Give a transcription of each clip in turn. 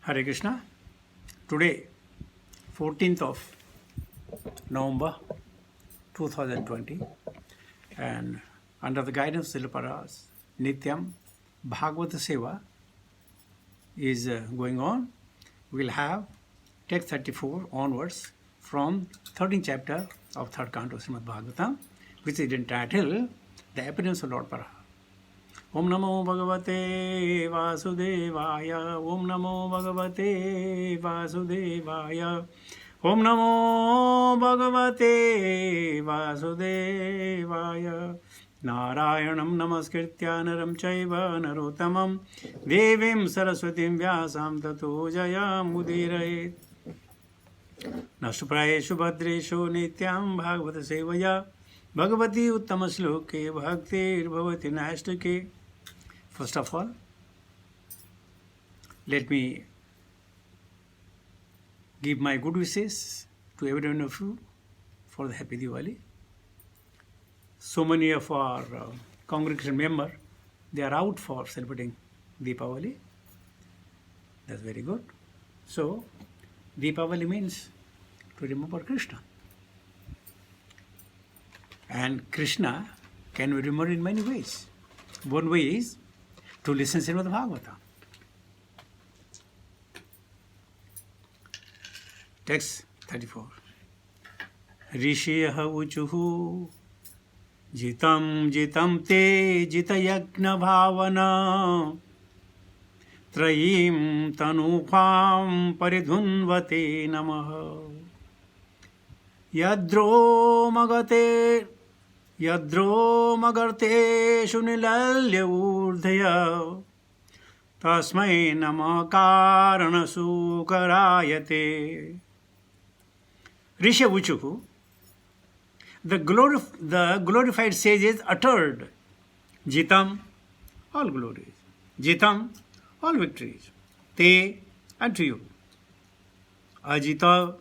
Hare Krishna. Today, 14th of November 2020, and under the guidance of Silaparas, Nityam Bhagavata Seva is going on. We'll have text 34 onwards from 13th chapter of 3rd canto of Srimad Bhagavatam, which is entitled The Appearance of Lord Paraha. Om Namo Bhagavate Vasudevaya. Om Namo Bhagavate Vasudevaya. Om Namo Bhagavate Vasudevaya. Narayanam Namaskritya Naram Chaiva Narottamam Devim Saraswatim Vyasam Tato Jaya Mudirayet. Nashprayeshu Bhadreshu Nityam Bhagavata Sevaya Bhagavati Uttama Shloke Bhaktir Bhavati Nastake. First of all, let me give my good wishes to every one of you for the happy Diwali. So many of our congregation members, they are out for celebrating Deepavali. That's very good. So, Deepavali means to remember Krishna. And Krishna can be remembered in many ways. One way is to listen to Srimad Bhagavatam. Text 34. Rishiyah uchuhu jitam jitam te jitayagna bhavana trayim tanupam paridhunvate namaha yadro magarte shunilalya urdhaya tasmai nama karana sukarayate. Risha Uchuhu, the glorified sages uttered Jitam, all glories, Jitam, all victories, Te, unto you, Ajita,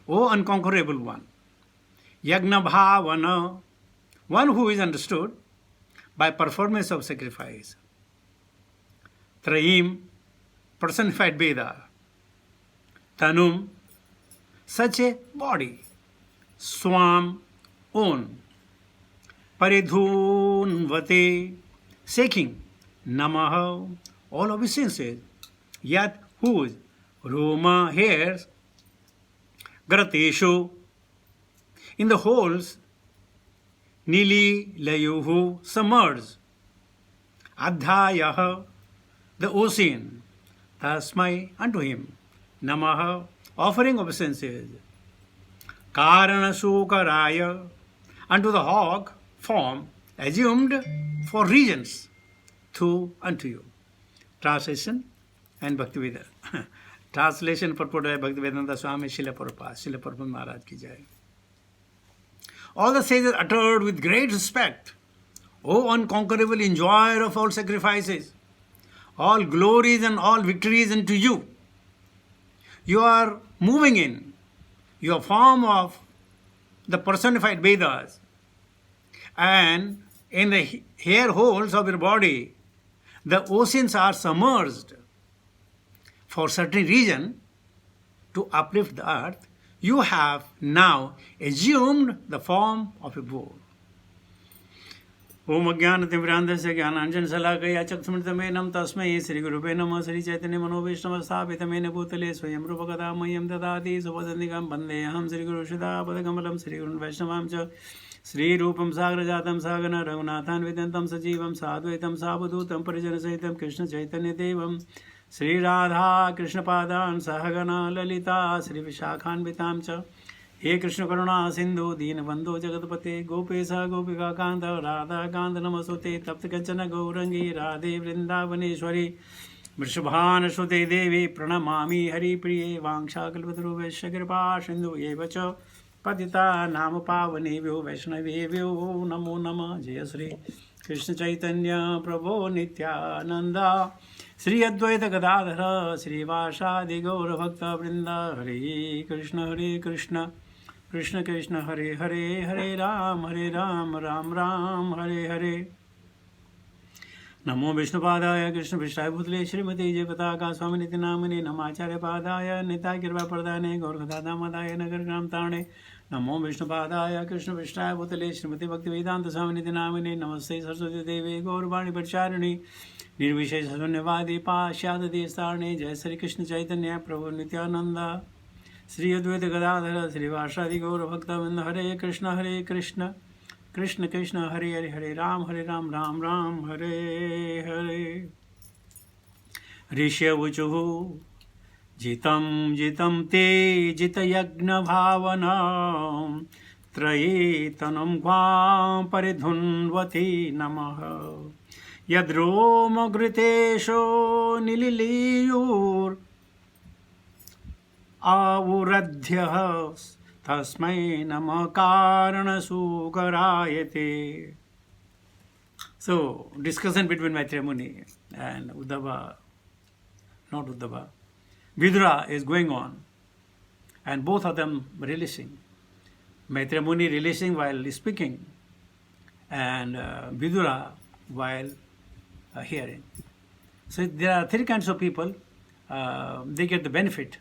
O unconquerable one, Yagna Bhavana, one who is understood by performance of sacrifice, Trayim, personified Veda, Tanum, such a body, Swam, own, Paridhunvate, shaking, Namaha, all obeisances, Yat, whose, Roma, hairs, Grateshu, in the holes, Nili, Layuhu, submerged, Adhayaha, the ocean, Tasmai, unto him, Namaha, offering obeisances, Karana Sukaraya, unto the hog form assumed for reasons, to unto you. Translation and Bhaktivedanta. Translation purported by Bhaktivedanta Swami Srila Prabhupada Maharaj ki jai. All the sages uttered with great respect, O unconquerable enjoyer of all sacrifices, all glories and all victories unto you. You are moving in your form of the personified Vedas, and in the hair holes of your body, the oceans are submerged. For certain reason, to uplift the earth, you have now assumed the form of a bull. Om Ajnana Timirandhasya Jnananjana Salakaya Chakshumritameenam Tasmai Sri Guruve Namah Sri Chaitanya Manovishnava Sthapitamena Bhutale Swayam Rupakada Mayam Dadati Subhadantikam Bandeham Sri Guru Shudha Padakamalam Sri Gurun Vaishnavam Cha Sri Rupam Sagrajatam Sagana Raghunathan Vidantam Sajivam Sadvaitam Sabhudutam Parijana Sahitam Krishna Chaitanya Devam Sri Radha Krishna Padan Sahagana Lalita Sri Vishakhan Vitam Cha हे कृष्ण करुणा सिंधु दीनबंधो जगतपते गोपेशा गोपिका कांत राधा कांत नमस्तुते तप्त कंचन गौरंगी राधे वृंदावनेश्वरी वृषभानुसुते देवी प्रणमामि हरिप्रिये वाञ्छाकल्पतरुभ्यश्च कृपा सिन्धु एव च पतितानां पावनेभ्यो वैष्णवेभ्यो नमो नमः. जय श्री कृष्ण चैतन्य प्रभो नित्यानंद श्री अद्वैत गदाधर श्रीवासादि गौरभक्तवृंद. हरे कृष्ण कृष्ण कृष्ण हरे हरे, हरे राम राम राम हरे हरे. नमो विष्णुपादाय कृष्णपृष्ठाय भूतले श्रीमती जयपताका स्वामिनिति नामिने नमाचार्यपादाय निताय कृपाप्रदाने गौरकदादामदाय नगरग्राम तारणे नमो विष्णुपादाय कृष्णपृष्ठाय भूतले श्रीमती भक्तिवेदांत स्वामिनिति नामिने नमस्ते सरस्वती देवे गौरवाणी प्रचारिणी निर्विशेष शून्यवादी पाश्चात्यदेशतारणे जय श्री कृष्ण चैतन्य प्रभु नित्यानंद श्री अद्वैत गदाधर श्रीवासादि गौर भक्तवृंद हरे कृष्ण कृष्ण कृष्ण हरे हरे हरे राम राम राम हरे हरे ऋष्यवचुः जितं जितं ते जितयज्ञभावना त्रयेतनं क्वां परिधुन्वति नमः यद्रोमघृतेशो निलिलीयुर् आवुरध्यः तस्मै नमः कारणसुकरायते. So, discussion between Maitreya Muni and Uddhava, not Uddhava, Vidura is going on, and both of them releasing. Maitreya Muni releasing while speaking, and Vidura while hearing. So there are three kinds of people. They get the benefit.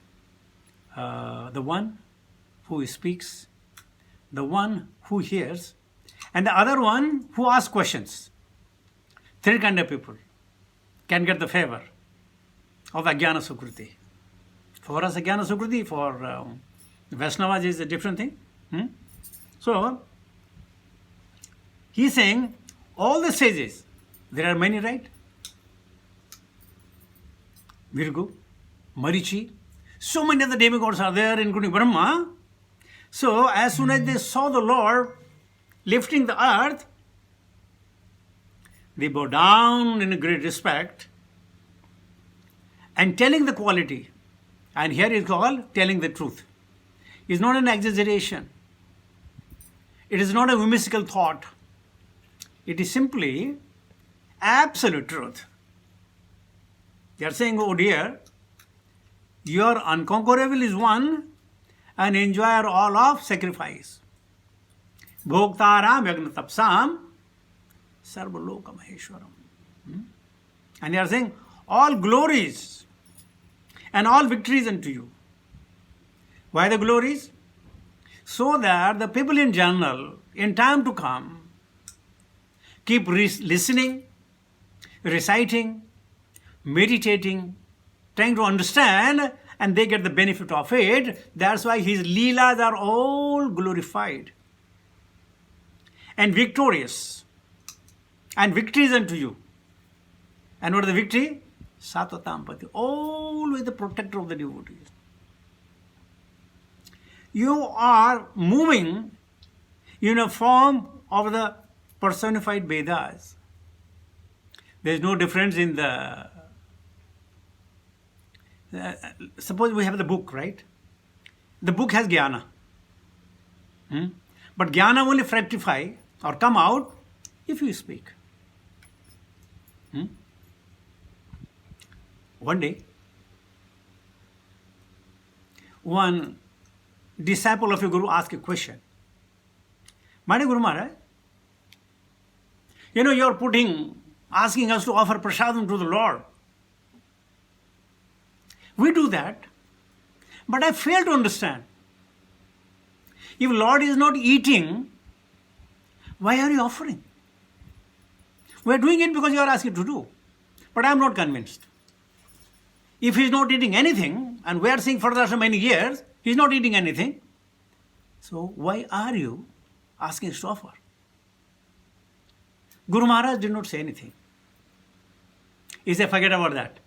The one who speaks, the one who hears, and the other one who asks questions. Three kind of people can get the favor of Ajnana Sukruti. For us, Ajnana Sukruti, for Vaishnavas is a different thing. So, he's saying all the sages, there are many, right? Virgu, Marichi, so many other demigods are there, including Brahma. So, as soon as they saw the Lord lifting the earth, they bow down in a great respect and telling the quality. And here is called telling the truth. It's not an exaggeration. It is not a whimsical thought. It is simply absolute truth. They are saying, oh dear, your unconquerable is one and enjoyer all of sacrifice. Bhoktaram yagna tapsam sarvaloka maheshwaram. And they are saying, all glories and all victories unto you. Why the glories? So that the people in general, in time to come, keep listening, reciting, meditating, trying to understand, and they get the benefit of it. That's why his leelas are all glorified and victorious, and victories unto you. And what is the victory? Satatampati, always the protector of the devotees. You are moving in a form of the personified Vedas. There is no difference in the suppose we have the book, right? The book has jnana. But jnana only fructify or come out if you speak. One day, one disciple of a guru asked a question. My Guru Maharaj, you are asking us to offer prasadam to the Lord. We do that, but I fail to understand. If Lord is not eating, why are you offering? We are doing it because you are asking to do. But I am not convinced. If he is not eating anything, and we are seeing for so many years, he is not eating anything, so why are you asking us to offer? Guru Maharaj did not say anything. He said, forget about that.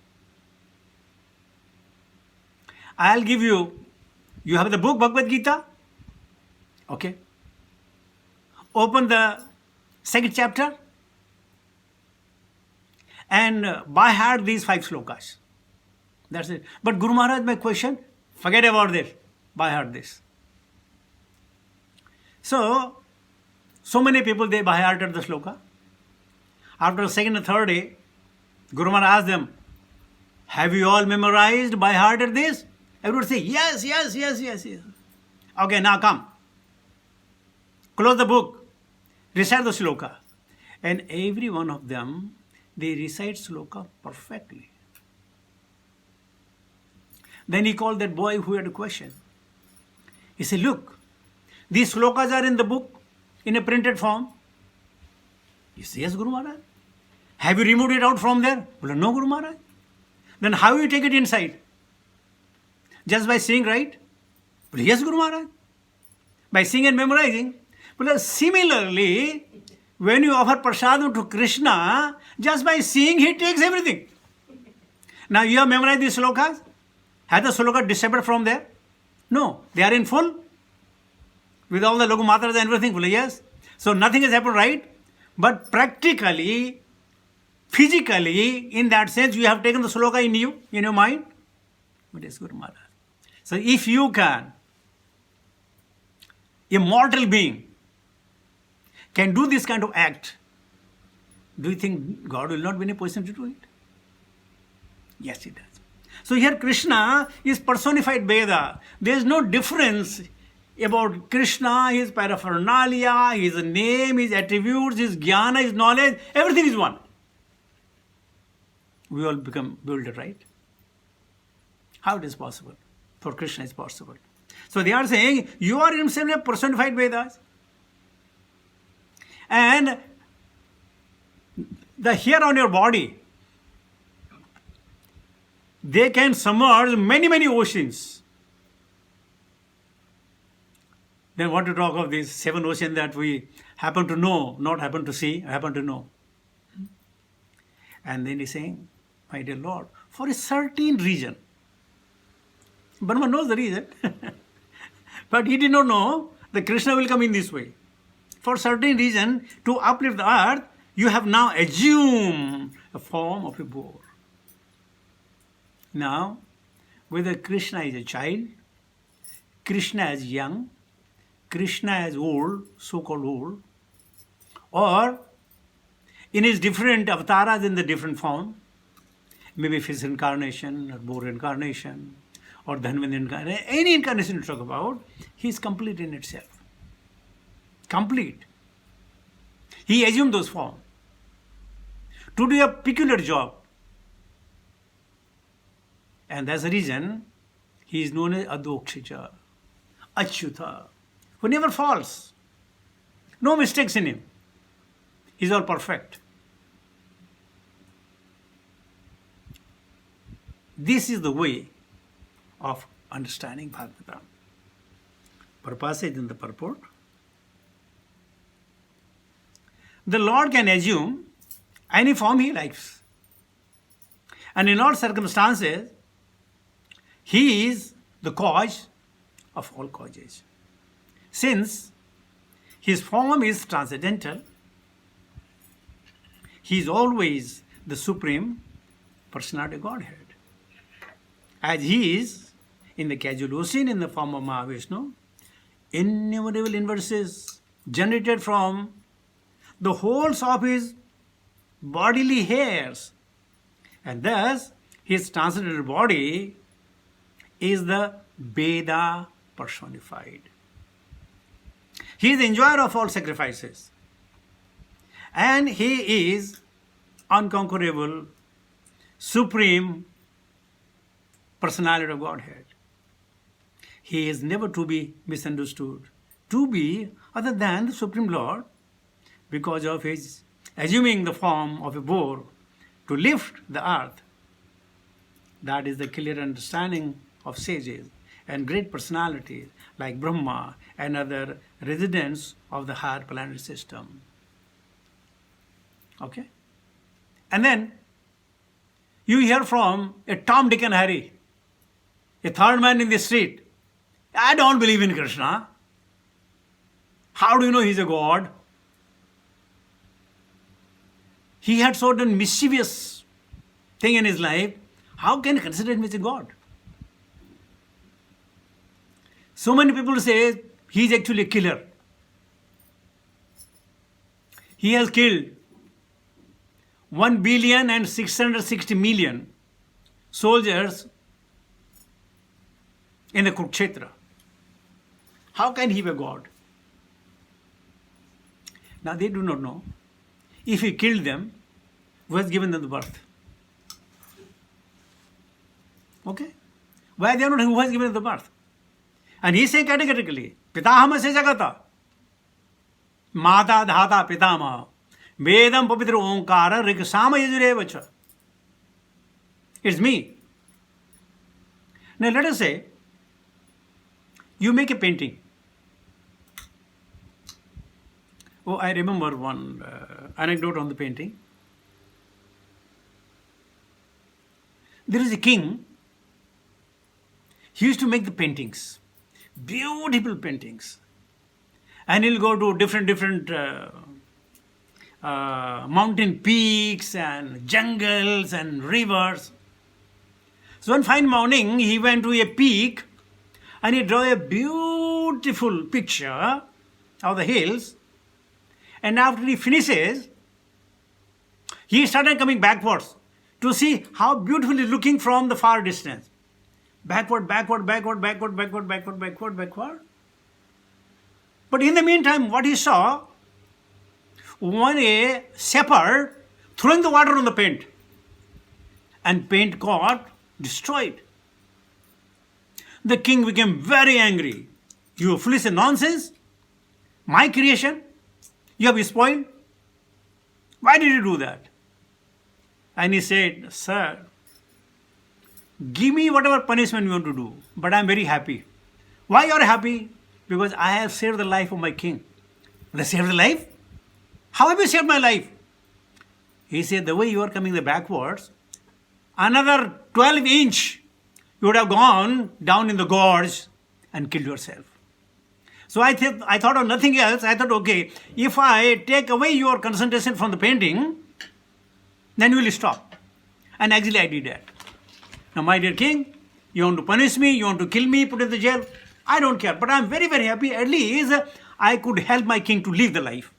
I'll give you have the book Bhagavad Gita? Okay. Open the second chapter and by heart these 5 slokas. That's it. But Guru Maharaj, my question, forget about this, by heart this. So many people, they by hearted the sloka. After the second and third day, Guru Maharaj asked them, have you all memorized by hearted this? Everyone say, yes. Okay, now come. Close the book. Recite the sloka. And every one of them they recite sloka perfectly. Then he called that boy who had a question. He said, look, these slokas are in the book in a printed form. He said, yes, Guru Maharaj. Have you removed it out from there? Well, no, Guru Maharaj. Then how you take it inside? Just by seeing, right? Well, yes, Guru Maharaj. By seeing and memorizing. Well, similarly, when you offer prasadam to Krishna, just by seeing, he takes everything. Now you have memorized these slokas. Has the sloka disappeared from there? No, they are in full. With all the Lagu Matras and everything, well, yes. So nothing has happened, right? But practically, physically, in that sense, you have taken the sloka in you, in your mind. But yes, Guru Maharaj. So if you can, a mortal being can do this kind of act, do you think God will not be in a position to do it? Yes, He does. So here Krishna is personified Veda. There is no difference about Krishna, his paraphernalia, his name, his attributes, his jnana, his knowledge, everything is one. We all become bewildered, right? How it is possible? For Krishna it's possible. So they are saying, you are himself a personified Vedas. And the hair on your body, they can submerge many, many oceans. Then what to talk of these 7 oceans that we happen to know, not happen to see, happen to know. And then he's saying, my dear Lord, for a certain reason, Brahma knows the reason, but he did not know that Krishna will come in this way. For certain reason, to uplift the earth, you have now assumed the form of a boar. Now, whether Krishna is a child, Krishna is young, Krishna is old, so-called old, or in his different avatars in the different form, maybe fish incarnation or boar incarnation or Dhanvant incarnation, any incarnation you talk about, he is complete in itself. Complete. He assumed those forms to do a peculiar job. And that's the reason he is known as Adokshija, Achyuta, who never falls. No mistakes in him. He's all perfect. This is the way of understanding Bhagavatam. Prabhupada says in the purport, the Lord can assume any form he likes. And in all circumstances, he is the cause of all causes. Since his form is transcendental, he is always the supreme personality of Godhead. As he is in the casual ocean in the form of Mahavishnu, innumerable universes generated from the wholes of his bodily hairs, and thus his transcendental body is the Veda personified. He is the enjoyer of all sacrifices, and he is unconquerable, supreme personality of Godhead. He is never to be misunderstood, to be other than the Supreme Lord, because of his assuming the form of a boar to lift the earth. That is the clear understanding of sages and great personalities like Brahma and other residents of the higher planetary system. Okay? And then you hear from a Tom, Dick and Harry, a third man in the street, I don't believe in Krishna. How do you know he's a god? He had certain mischievous thing in his life. How can you consider him as a god? So many people say he is actually a killer. He has killed 1,660,000,000 soldiers in the Kurukshetra. How can he be a god? Now they do not know. If he killed them, Who has given them the birth? Okay? Why they are not who has given them the birth? And he say categorically, Pitahamase Jagata. Mata Dhata Pitama. Vedam Pavitra Omkara Riksama Yajurevacha. It's me. Now let us say, you make a painting. Oh, I remember one anecdote on the painting. There is a king. He used to make the paintings, beautiful paintings, and he'll go to different mountain peaks and jungles and rivers. So one fine morning, he went to a peak and he drew a beautiful picture of the hills. And after he finishes, he started coming backwards to see how beautifully looking from the far distance. Backward. But in the meantime, what he saw, a shepherd throwing the water on the paint. And paint got destroyed. The king became very angry. You foolish nonsense. My creation, you have spoiled. Why did you do that? And he said, sir, give me whatever punishment you want to do, but I am very happy. Why you are happy? Because I have saved the life of my king. They saved the life? How have you saved my life? He said, the way you are coming backwards, another 12 inch, you would have gone down in the gorge and killed yourself. So I thought of nothing else. I thought, okay, if I take away your concentration from the painting, then you will stop. And actually I did that. Now, my dear king, you want to punish me, you want to kill me, put in the jail, I don't care. But I am very, very happy. At least I could help my king to live the life.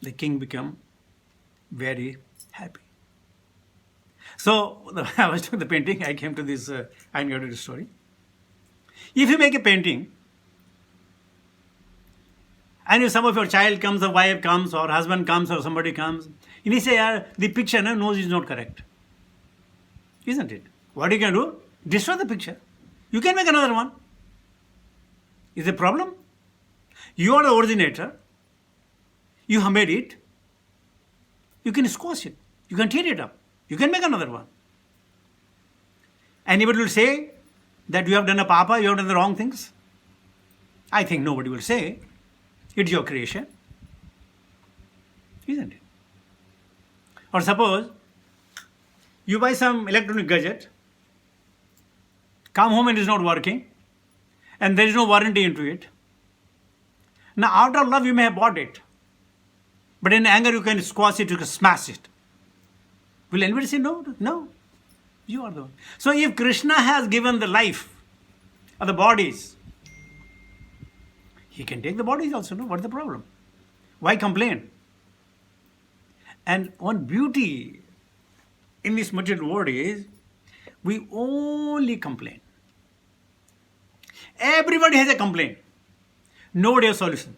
The king became very happy. So, I was doing the painting, I came to this anecdotal story. If you make a painting, and if some of your child comes, or wife comes, or husband comes, or somebody comes, and he say, the picture nose is not correct. Isn't it? What you can do? Destroy the picture. You can make another one. Is there a problem? You are the originator. You have made it. You can squash it. You can tear it up. You can make another one. Anybody will say that you have done a papa, you have done the wrong things? I think nobody will say. It's your creation. Isn't it? Or suppose you buy some electronic gadget, come home and it's not working, and there is no warranty into it. Now, out of love, you may have bought it, but in anger, you can squash it, you can smash it. Will anybody say no? No. You are the one. So, if Krishna has given the life of the bodies, he can take the bodies also. No? What's the problem? Why complain? And one beauty in this material world is we only complain. Everybody has a complaint. Nobody has a solution.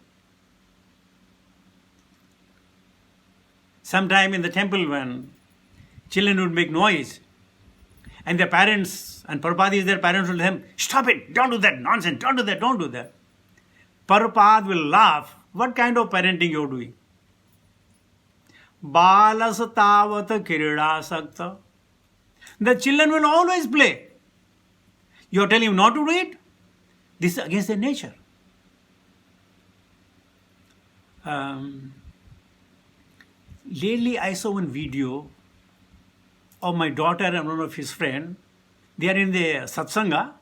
Sometime in the temple when children would make noise and their parents, and Prabhupada their parents will tell them, stop it, don't do that nonsense, don't do that, don't do that. Prabhupada will laugh. What kind of parenting you are doing? Balas tavat kirida sakta. The children will always play. You are telling him not to do it? This is against their nature. Lately, I saw one video of my daughter and one of his friend. They are in the satsanga.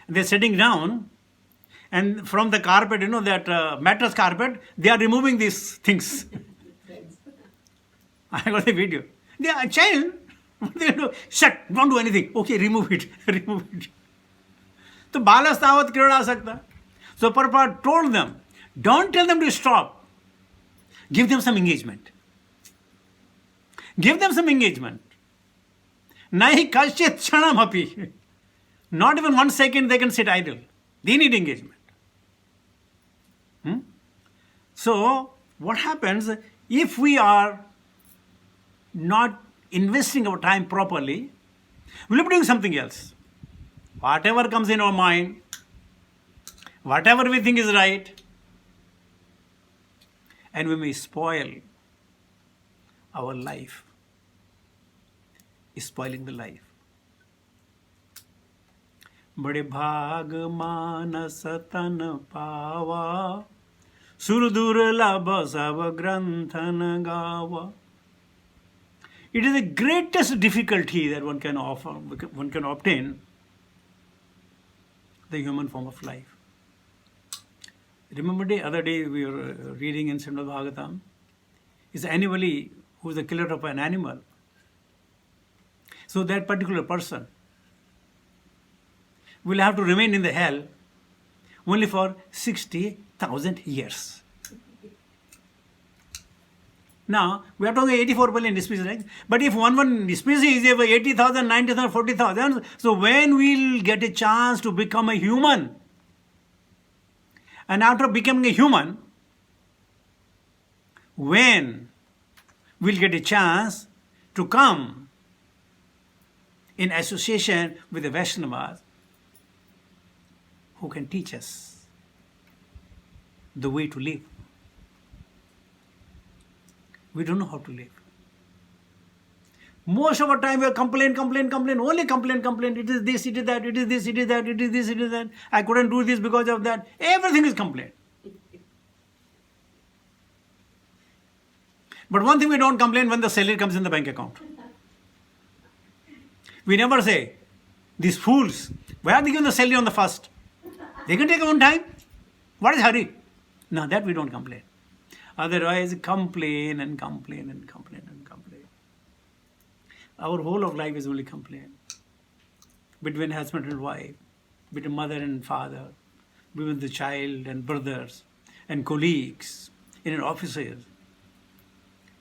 They are sitting down, and from the carpet, that mattress carpet, they are removing these things. I got the video. They are a child. What they do? Shut, don't do anything. Okay, remove it. Remove it. So, balas tavat kirada sakta. So, Prabhupada told them, don't tell them to stop. Give them some engagement. Give them some engagement. Nahi kaschit kshanam api. Not even 1 second they can sit idle. They need engagement. So, what happens if we are not investing our time properly, we'll be doing something else. Whatever comes in our mind, whatever we think is right, and we may spoil our life, spoiling the life. बड़े भाग मानस तन पावा, सुर दुर्लभ सब ग्रंथन गावा. It is the greatest difficulty that one can obtain the human form of life. Remember the other day we were reading in Srimad Bhagavatam, is anybody who is the killer of an animal. So that particular person will have to remain in the hell only for 60,000 years. Now, we are talking 84 billion species, right? But if one species is 80,000, 90,000, 40,000, so when we'll get a chance to become a human? And after becoming a human, when we'll get a chance to come in association with the Vaishnavas who can teach us the way to live. We don't know how to live. Most of our time we complain, only complain. It is this, it is that, it is this, it is that, it is this, it is that. I couldn't do this because of that. Everything is complaint. But one thing we don't complain when the salary comes in the bank account. We never say, these fools, why are they giving the salary on the first? They can take their own time. What is hurry? No, that we don't complain. Otherwise, complain and complain and complain and complain. Our whole of life is only complaint. Between husband and wife, between mother and father, between the child and brothers and colleagues, in offices,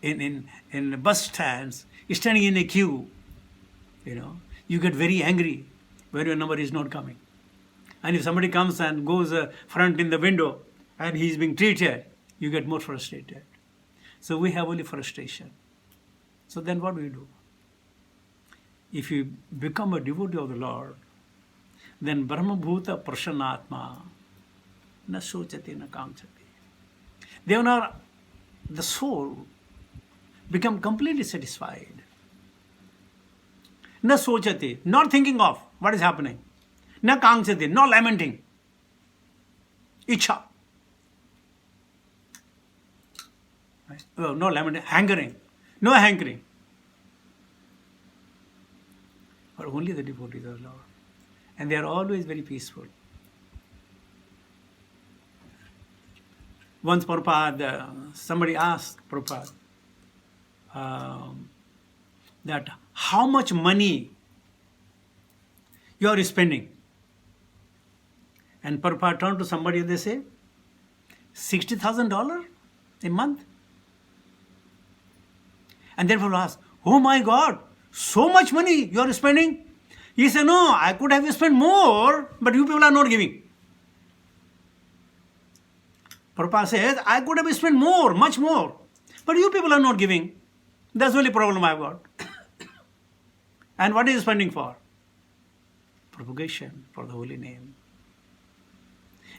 in bus stands, standing in a queue. You get very angry when your number is not coming. And if somebody comes and goes front in the window and he's being treated, you get more frustrated. So we have only frustration. So then what do you do? If you become a devotee of the Lord, then Brahma Bhuta Prasannatma na sochati na kamchati. Then the soul become completely satisfied. Na sochati, not thinking of what is happening. Na kamchati, not lamenting. Icha. No lamenting, hankering. No hankering. But only the devotees of the Lord. And they are always very peaceful. Once Prabhupada, somebody asked Prabhupada that how much money you are spending. And Prabhupada turned to somebody and they say, $60,000 a month. And then Prabhupada asked, oh my God, so much money you are spending? He said, no, I could have spent more, but you people are not giving. Prabhupada says, I could have spent more, much more, but you people are not giving. That's the only problem I've got. And what is spending for? Propagation for the holy name.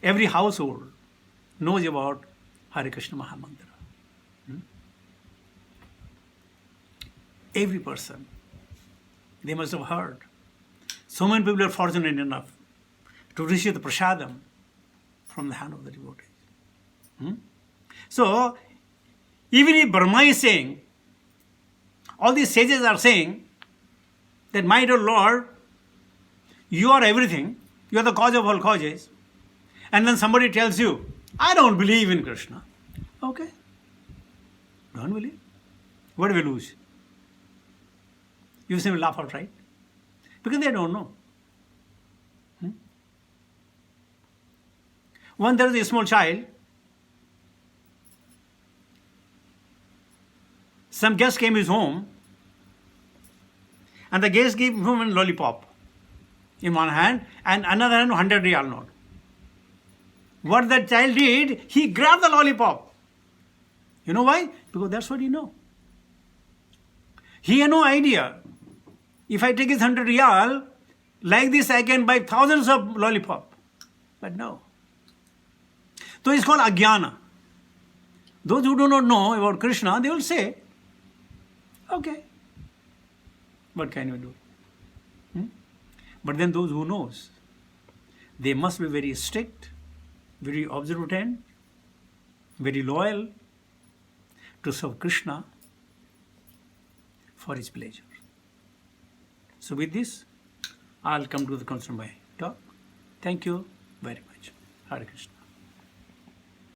Every household knows about Hare Krishna Mahamantra. Every person. They must have heard. So many people are fortunate enough to receive the prasadam from the hand of the devotees. So, even if Brahma is saying, all these sages are saying that, my dear Lord, you are everything, you are the cause of all causes, and then somebody tells you, I don't believe in Krishna. Okay, don't believe. What do we lose? You simply laugh out, right? Because they don't know. When there is a small child, some guest came to his home, and the guest gave him a lollipop in one hand, and another hand 100 real note. What that child did, he grabbed the lollipop. You know why? Because that's what he knows. He had no idea. If I take his 100 riyal, like this I can buy thousands of lollipop. But no. So it's called Ajnana. Those who do not know about Krishna, they will say, okay, what can we do? But then those who knows, they must be very strict, very observant, very loyal to serve Krishna for his pleasure. So with this, I'll come to the conclusion of my talk. Thank you very much. Hare Krishna.